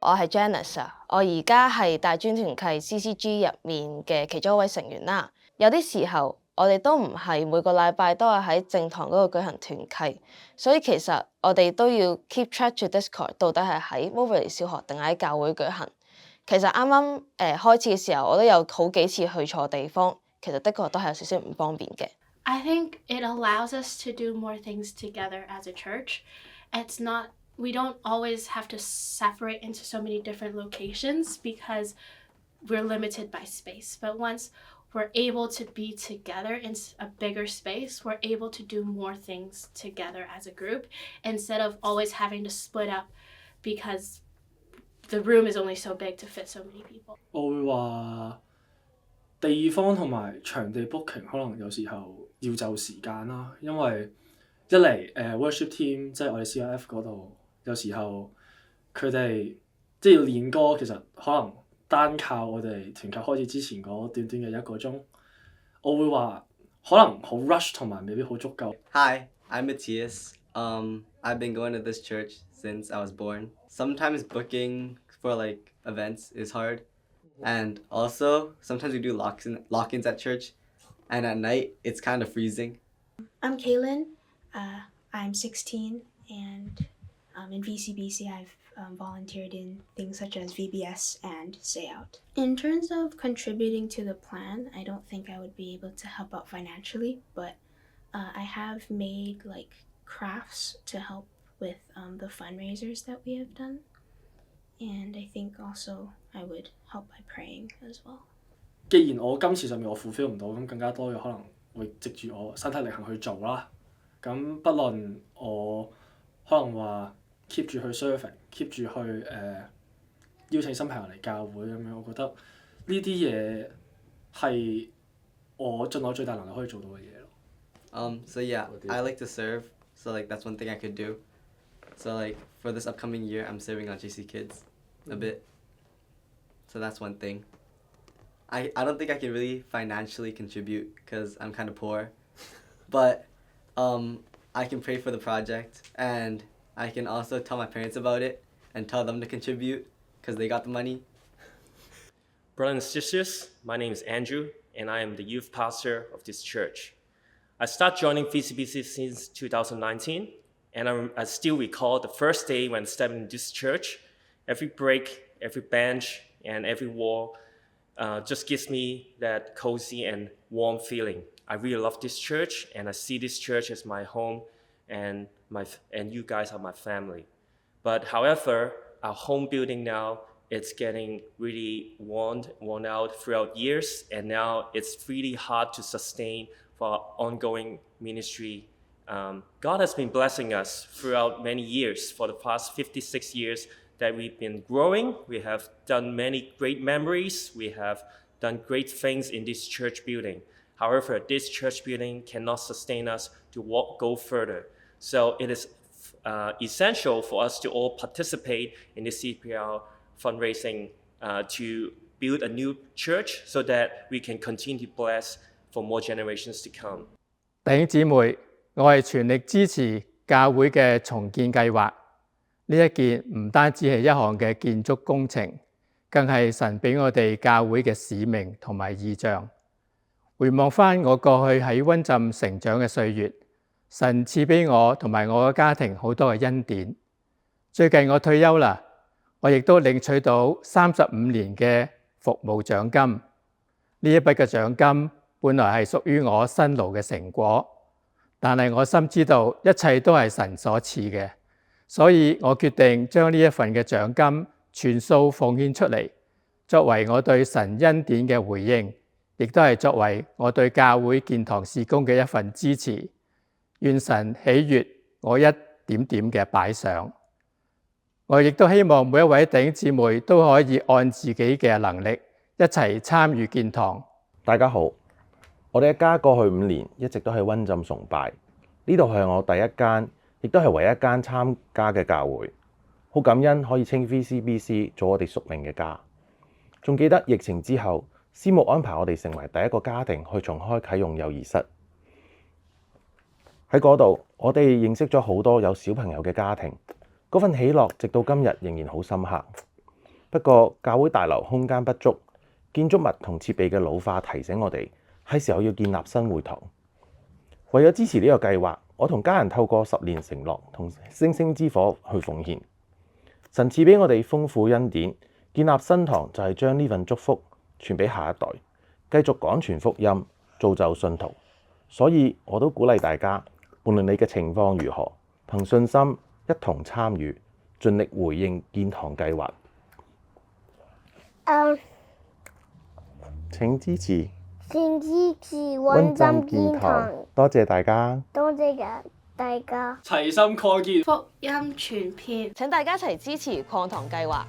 我係 Janice 啊，我而家係大專團契 CCG 入面嘅其中一位成員啦。有啲時候我哋都唔係每個禮拜都係喺正堂嗰度舉行團契，所以其實我哋都要 keep track to Discord 到底係喺 Waverley 小學定係喺教會舉行。其實啱啱開始嘅時候，我都有好幾次去錯地方，其實的確都係有少少唔方便嘅。I think it allows us to do more things together as a church. We don't always have to separate into so many different locations because we're limited by space. But once we're able to be together in a bigger space, we're able to do more things together as a group instead of always having to split up because the room is only so big to fit so many people. 我會話地方同埋場地 booking 可能有時候要就時間啦，因為一嚟worship team 即係我哋 CIF 嗰度，有時候佢哋即係要練歌，其實可能單靠我哋團契開始之前嗰短短嘅1個鐘，我會話可能好 rush 同埋未必好足夠。Hi, I'm Matthias. I've been going to this church since I was born. Sometimes booking for like events is hard, and also sometimes we do lock-ins at church, and at night it's kind of freezing. I'm Kaylin. I'm 16, and in VCBC I've volunteered in things such as VBS and Stay Out. In terms of contributing to the plan, I don't think I would be able to help out financially, but I have made like crafts to help with the fundraisers that we have done, and I think also I would help by praying as well. 既然我今次上面我 fulfill 唔到，咁更加多嘅可能會藉住我身體力行去做啦。咁不論我可能話 keep 住去 serving，keep 住去邀請新朋友嚟教會咁樣，我覺得呢啲嘢係我盡我最大能力可以做到嘅嘢咯。So yeah, I like to serve, so like that's one thing I could do. So like for this upcoming year, I'm serving on JC Kids a bit. So that's one thing. I don't think I can really financially contribute because I'm kind of poor, but I can pray for the project, and I can also tell my parents about it and tell them to contribute because they got the money. Brothers and sisters, my name is Andrew, and I am the youth pastor of this church. I started joining VCBC since 2019, and I still recall the first day when stepping in this church. Every break, every bench, and every wall just gives me that cozy and warm feeling. I really love this church, and I see this church as my home, and you guys are my family. But however, our home building now, it's getting really worn out throughout years, and now it's really hard to sustain for our ongoing ministry. God has been blessing us throughout many years. For the past 56 years that we've been growing, we have done many great memories. We have done great things in this church building. However, this church building cannot sustain us to go further. So it is essential for us to all participate in the CPR fundraising to build a new church so that we can continue to bless for more generations to come. 弟兄姊妹，我係全力支持教會嘅重建計劃。呢一件唔單止係一項嘅建築工程，更係神俾我哋教會嘅使命同埋異象。回望返我過去喺溫浸成長嘅歲月，神賜俾我同埋我嘅家庭好多嘅恩典。最近我退休啦，我亦都領取到35年嘅服務獎金。呢一筆嘅獎金本來係屬於我辛勞嘅成果，但係我深知道一切都係神所賜嘅，所以我決定將呢一份嘅獎金全數奉獻出嚟，作為我對神恩典嘅回應，亦都係作為我對教會建堂事工嘅一份支持。願神喜悅我一點點嘅擺上。我亦都希望每一位弟兄姊妹都可以按自己嘅能力一齊參與建堂。大家好，我哋一家過去5年一直都喺溫浸崇拜，呢度係我第一間，亦都係唯一一間參加嘅教會。好感恩可以稱 VCBC 做我哋屬靈嘅家。仲記得疫情之後，師母安排我哋成為第一個家庭去重開啟用幼兒室。喺嗰度，我哋認識咗好多有小朋友嘅家庭，嗰份喜樂直到今日仍然好深刻。不過教會大樓空間不足，建築物同設備嘅老化提醒我哋係時候要建立新會堂。為咗支持呢個計劃，我同家人透過10年承諾同星星之火去奉獻。神賜俾我哋豐富恩典，建立新堂就係將呢份祝福傳俾下一代，繼續廣傳福音，造就信徒。所以我都鼓勵大家，無論你嘅情況如何，憑信心一同參與，盡力回應建堂計劃。請支持溫浸建堂，多謝大家。齊心擴建，福音傳遍。請大家一齊支持擴堂計劃。